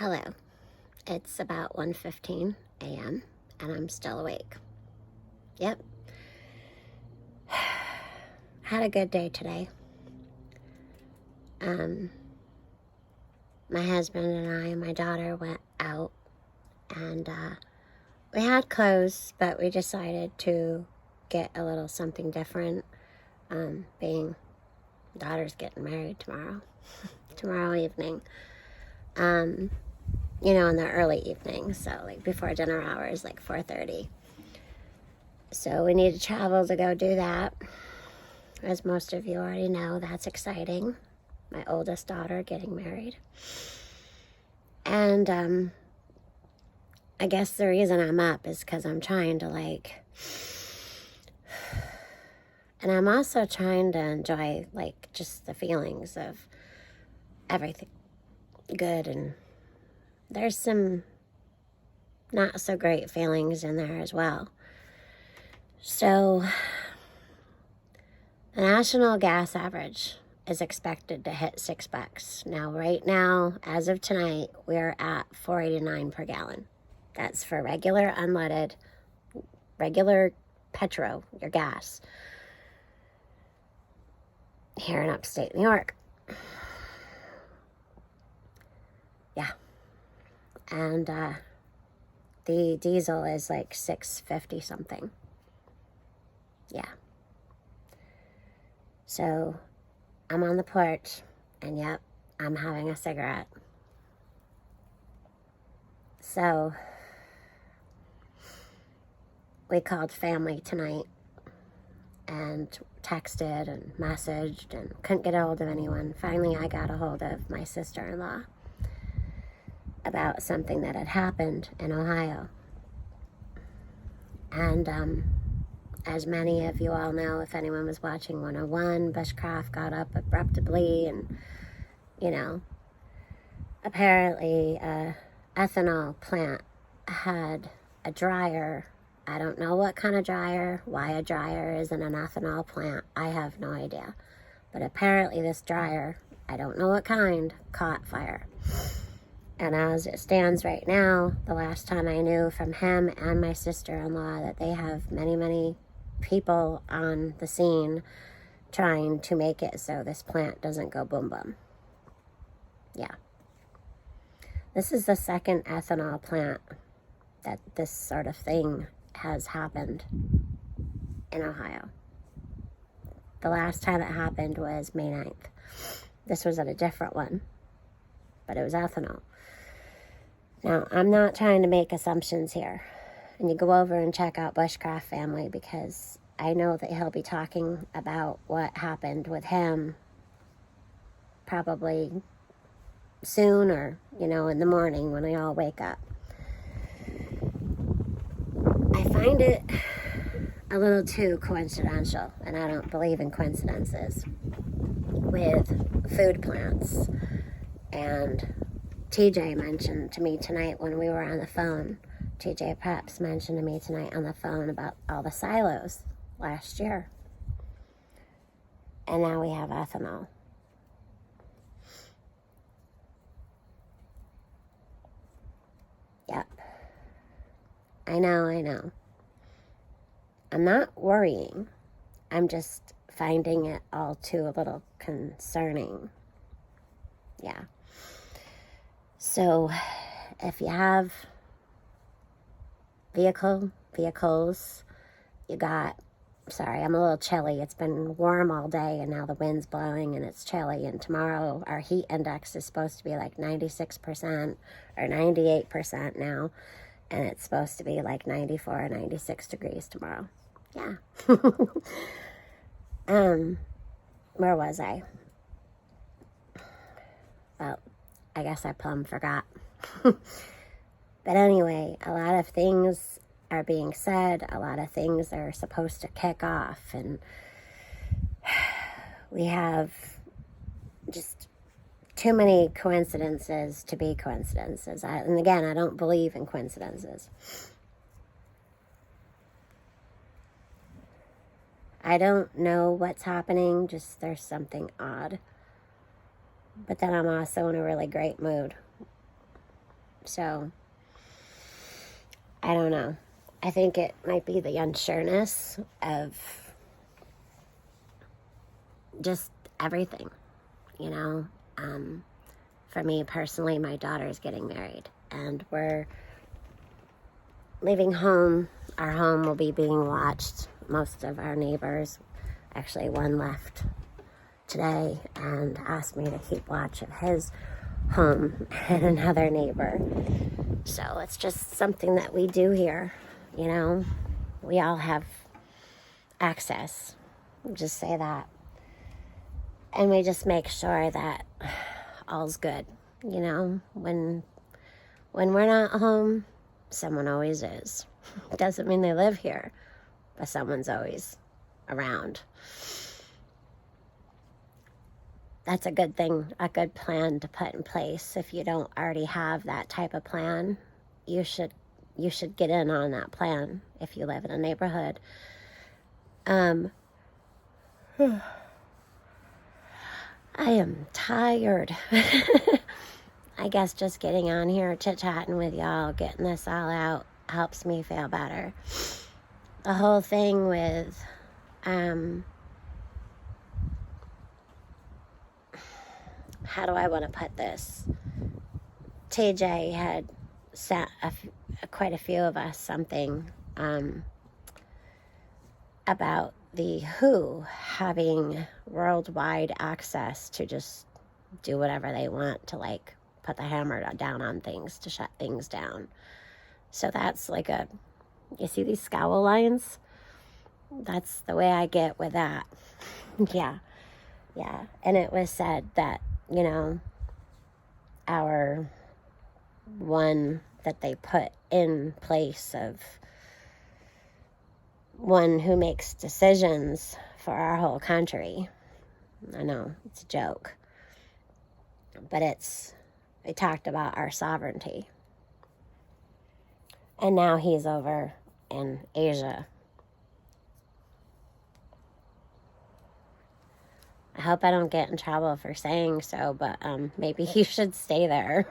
Hello. It's about 1:15 a.m. and I'm still awake. Yep. Had a good day today. My husband and I and my daughter went out and we had clothes, but we decided to get a little something different. Being daughter's getting married tomorrow evening. In the early evening, so like before dinner hours, like 4:30. So we need to travel to go do that. As most of you already know, that's exciting. My oldest daughter getting married. And I guess the reason I'm up is because I'm trying to and I'm also trying to enjoy just the feelings of everything good, and there's some not so great feelings in there as well. So the national gas average is expected to hit $6. Now, right now, as of tonight, we're at $4.89 per gallon. That's for regular unleaded, regular petro, your gas, here in upstate New York. Yeah. And the diesel is like $6.50 something. Yeah. So I'm on the porch, and yep, I'm having a cigarette. So we called family tonight and texted and messaged and couldn't get a hold of anyone. Finally, I got a hold of my sister-in-law about something that had happened in Ohio. And as many of you all know, if anyone was watching 101, Bushcraft got up abruptly and, apparently a ethanol plant had a dryer. I don't know what kind of dryer, why a dryer is in an ethanol plant. I have no idea. But apparently this dryer, I don't know what kind, caught fire. And as it stands right now, the last time I knew from him and my sister-in-law that they have many, many people on the scene trying to make it so this plant doesn't go boom boom. Yeah. This is the second ethanol plant that this sort of thing has happened in Ohio. The last time it happened was May 9th. This was at a different one, but it was ethanol. Now, I'm not trying to make assumptions here. And you go over and check out Bushcraft Family, because I know that he'll be talking about what happened with him probably soon, or, in the morning when we all wake up. I find it a little too coincidental, and I don't believe in coincidences, with food plants. And TJ mentioned to me tonight when we were on the phone, TJ Peps mentioned to me tonight on the phone about all the silos last year. And now we have ethanol. Yep. I know. I'm not worrying. I'm just finding it all too a little concerning. Yeah. So if you have vehicles, I'm a little chilly. It's been warm all day, and now the wind's blowing and it's chilly. And tomorrow our heat index is supposed to be like 96% or 98% now. And it's supposed to be like 94 or 96 degrees tomorrow. Yeah. Where was I? Well, I guess I plumb forgot. But anyway, a lot of things are being said. A lot of things are supposed to kick off. And we have just too many coincidences to be coincidences. And again, I don't believe in coincidences. I don't know what's happening, just there's something odd. But then I'm also in a really great mood. So, I don't know. I think it might be the unsureness of just everything, you know. For me personally, my daughter's getting married, and we're leaving home. Our home will be being watched. Most of our neighbors, actually one left today and asked me to keep watch of his home and another neighbor. So it's just something that we do here, you know. We all have access. I'll just say that. And we just make sure that all's good, you know. When we're not home, someone always is. Doesn't mean they live here, but someone's always around. That's a good thing, a good plan to put in place. If you don't already have that type of plan, you should get in on that plan if you live in a neighborhood. I am tired. I guess just getting on here, chit-chatting with y'all, getting this all out helps me feel better. The whole thing with how do I want to put this? TJ had sent quite a few of us something about the WHO having worldwide access to just do whatever they want to, like, put the hammer down on things, to shut things down. So that's like you see these scowl lines? That's the way I get with that. Yeah. And it was said that, you know, our one that they put in place of one who makes decisions for our whole country. I know, it's a joke. But they talked about our sovereignty. And now he's over in Asia. I hope I don't get in trouble for saying so, but maybe he should stay there.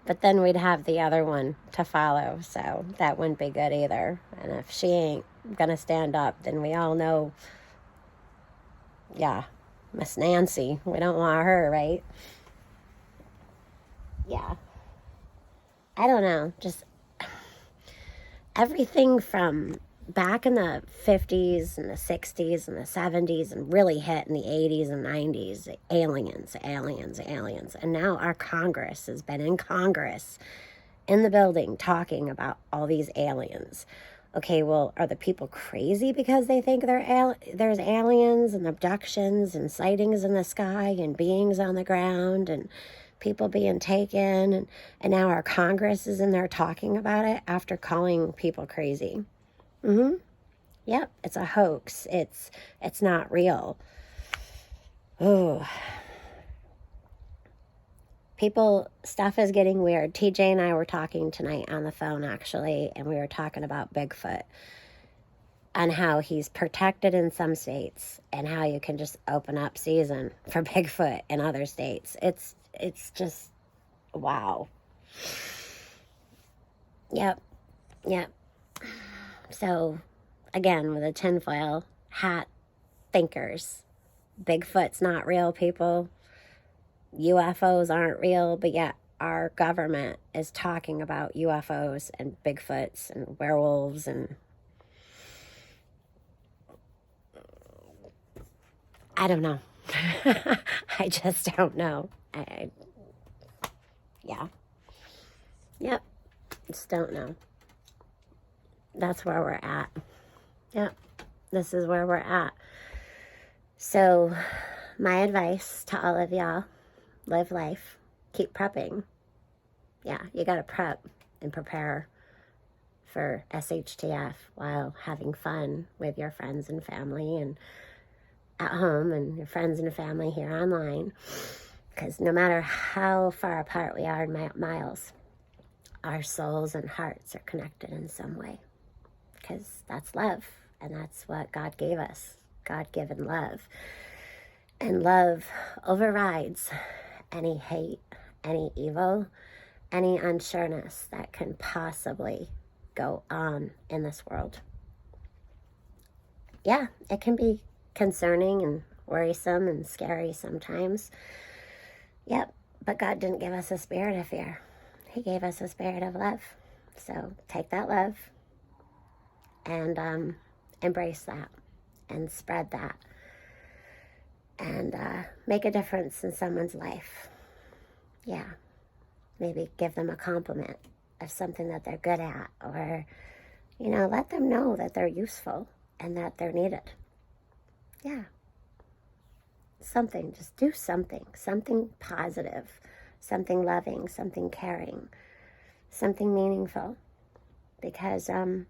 But then we'd have the other one to follow, so that wouldn't be good either. And if she ain't gonna stand up, then we all know, yeah, Miss Nancy, we don't want her, right? Yeah. I don't know, just everything from back in the 50s and the 60s and the 70s and really hit in the 80s and 90s, aliens. And now our Congress has been in Congress, in the building, talking about all these aliens. Okay, well, are the people crazy because they think there's aliens and abductions and sightings in the sky and beings on the ground and people being taken? And now our Congress is in there talking about it after calling people crazy. Yep, it's a hoax. It's not real. Oh. Stuff is getting weird. TJ and I were talking tonight on the phone, actually, and we were talking about Bigfoot and how he's protected in some states and how you can just open up season for Bigfoot in other states. It's just, wow. Yep. So, again, with the tinfoil hat thinkers, Bigfoot's not real, people. UFOs aren't real, but yet our government is talking about UFOs and Bigfoots and werewolves and I don't know. I just don't know. Yep. Just don't know. That's where we're at. Yep. This is where we're at. So, my advice to all of y'all, live life. Keep prepping. Yeah, you gotta prep and prepare for SHTF while having fun with your friends and family and at home and your friends and family here online. Because no matter how far apart we are in miles, our souls and hearts are connected in some way. Because that's love, and that's what God gave us, God-given love. And love overrides any hate, any evil, any unsureness that can possibly go on in this world. Yeah, it can be concerning and worrisome and scary sometimes. Yep, but God didn't give us a spirit of fear. He gave us a spirit of love. So take that love and embrace that and spread that and make a difference in someone's life. Yeah, maybe give them a compliment of something that they're good at, or, let them know that they're useful and that they're needed. Yeah. Something, just do something positive, something loving, something caring, something meaningful. Because, I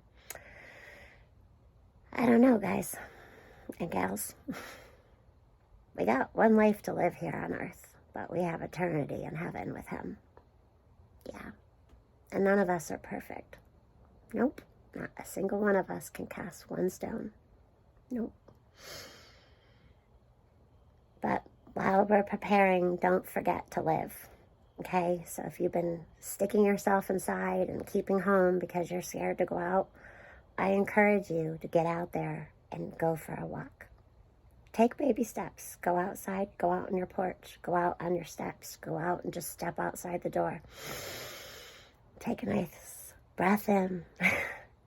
don't know, guys and gals. We got one life to live here on earth, but we have eternity in heaven with him. Yeah. And none of us are perfect. Nope. Not a single one of us can cast one stone. Nope. But while we're preparing, don't forget to live. Okay? So if you've been sticking yourself inside and keeping home because you're scared to go out, I encourage you to get out there and go for a walk. Take baby steps. Go outside. Go out on your porch. Go out on your steps. Go out and just step outside the door. Take a nice breath in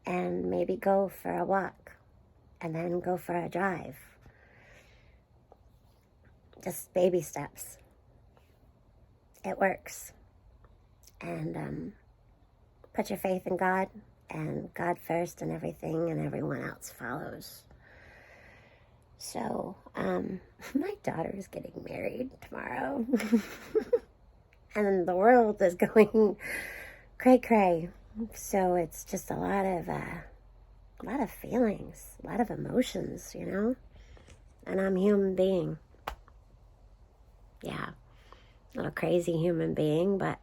and maybe go for a walk and then go for a drive. Just baby steps. It works. And put your faith in God, and God first, and everything and everyone else follows. So, my daughter is getting married tomorrow. And the world is going cray-cray. So it's just a lot of feelings, a lot of emotions, And I'm a human being. Yeah, a little crazy human being, but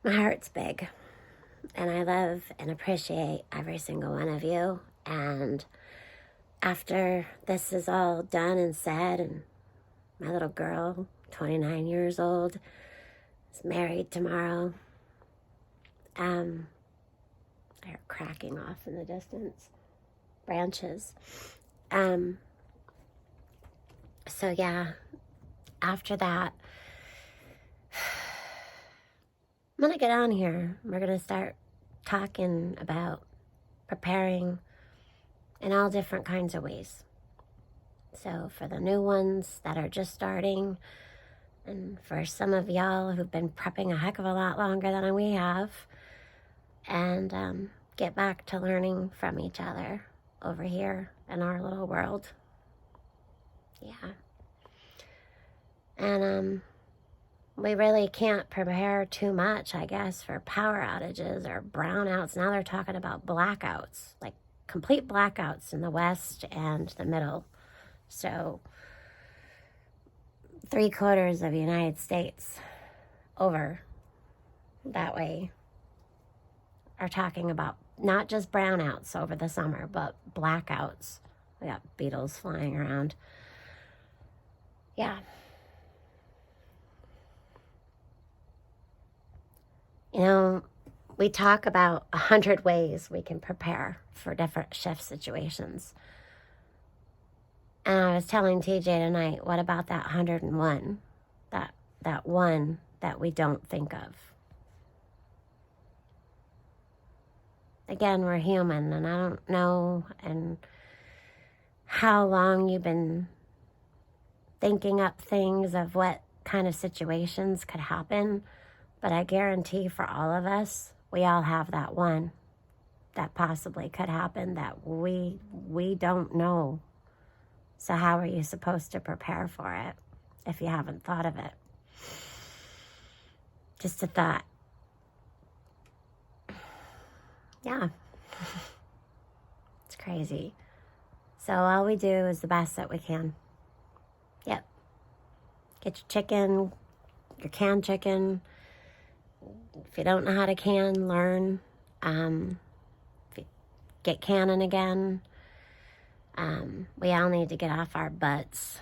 my heart's big. And I love and appreciate every single one of you. And after this is all done and said, and my little girl, 29 years old, is married tomorrow. They're cracking off in the distance. Branches. So yeah, after that, I'm going to get on here. We're going to start talking about preparing in all different kinds of ways. So for the new ones that are just starting, and for some of y'all who've been prepping a heck of a lot longer than we have, and get back to learning from each other over here in our little world. Yeah. And we really can't prepare too much, I guess, for power outages or brownouts. Now they're talking about blackouts, like complete blackouts in the West and the Middle. So 3/4 of the United States over that way are talking about not just brownouts over the summer, but blackouts. We got beetles flying around. Yeah. We talk about 100 ways we can prepare for different shift situations. And I was telling TJ tonight, what about that 101? That one that we don't think of. Again, we're human, and I don't know and how long you've been thinking up things of what kind of situations could happen, but I guarantee for all of us, we all have that one that possibly could happen that we don't know. So how are you supposed to prepare for it if you haven't thought of it? Just a thought. Yeah. It's crazy. So all we do is the best that we can. Yep. Get your chicken, your canned chicken. If you don't know how to can, learn. Get canning again. We all need to get off our butts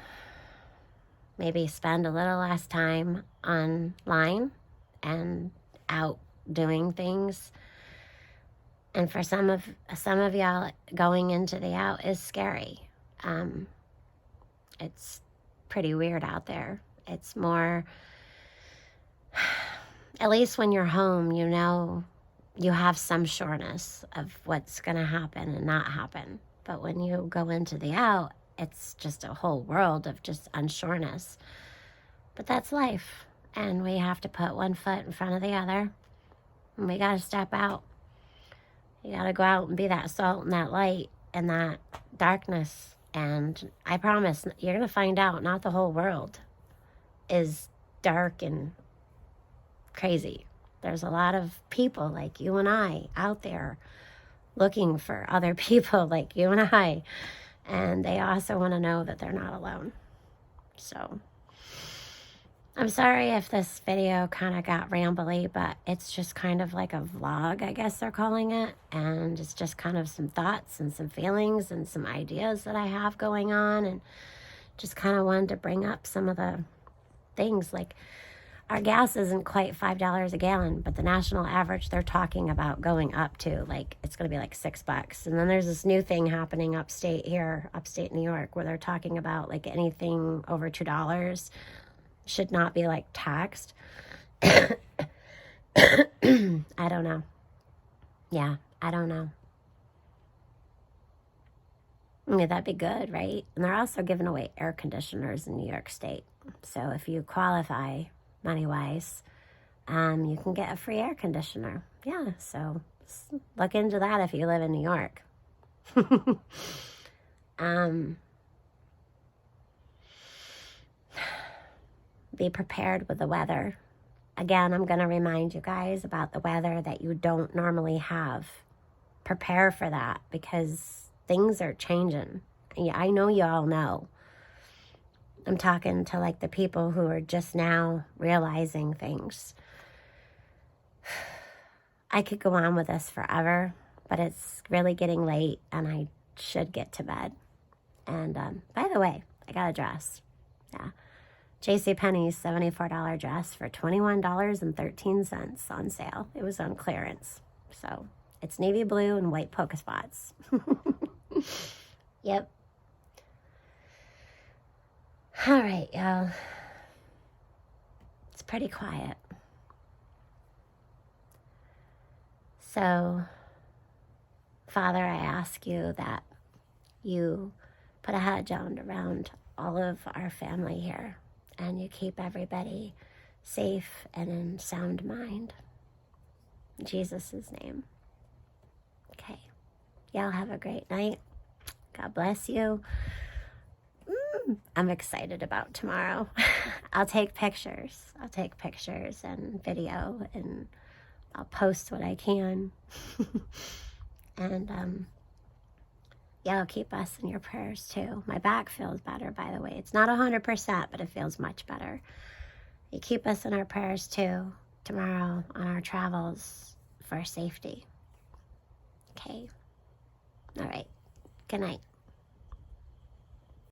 maybe spend a little less time online and out doing things. And for some of y'all, going into the out is scary. It's pretty weird out there. It's more, at least when you're home, you know, you have some sureness of what's going to happen and not happen. But when you go into the out, it's just a whole world of just unsureness. But that's life. And we have to put one foot in front of the other. And we got to step out. You got to go out and be that salt and that light and that darkness. And I promise, you're going to find out not the whole world is dark and crazy. There's a lot of people like you and I out there looking for other people like you and I. And they also want to know that they're not alone. So I'm sorry if this video kind of got rambly, but it's just kind of like a vlog, I guess they're calling it. And it's just kind of some thoughts and some feelings and some ideas that I have going on. And just kind of wanted to bring up some of the things. Like, our gas isn't quite $5 a gallon, but the national average they're talking about going up to, like, it's going to be like $6. And then there's this new thing happening upstate New York, where they're talking about like anything over $2 should not be like taxed. I don't know. Yeah, I don't know. Yeah, that'd be good, right? And they're also giving away air conditioners in New York State. So if you qualify money-wise, you can get a free air conditioner. Yeah, so look into that if you live in New York. Be prepared with the weather. Again, I'm going to remind you guys about the weather that you don't normally have. Prepare for that, because things are changing. I know you all know. I'm talking to like the people who are just now realizing things. I could go on with this forever, but it's really getting late and I should get to bed. And by the way, I got a dress. Yeah. JCPenney's $74 dress for $21.13 on sale. It was on clearance. So it's navy blue and white polka spots. Yep. All right, y'all. It's pretty quiet. So, Father, I ask you that you put a hedge around all of our family here, and you keep everybody safe and in sound mind. In Jesus' name. Okay. Y'all have a great night. God bless you. I'm excited about tomorrow. I'll take pictures and video, and I'll post what I can. And y'all keep us in your prayers too. My back feels better, by the way. It's not 100%, but it feels much better. You keep us in our prayers too tomorrow on our travels for safety. Okay. All right. Good night.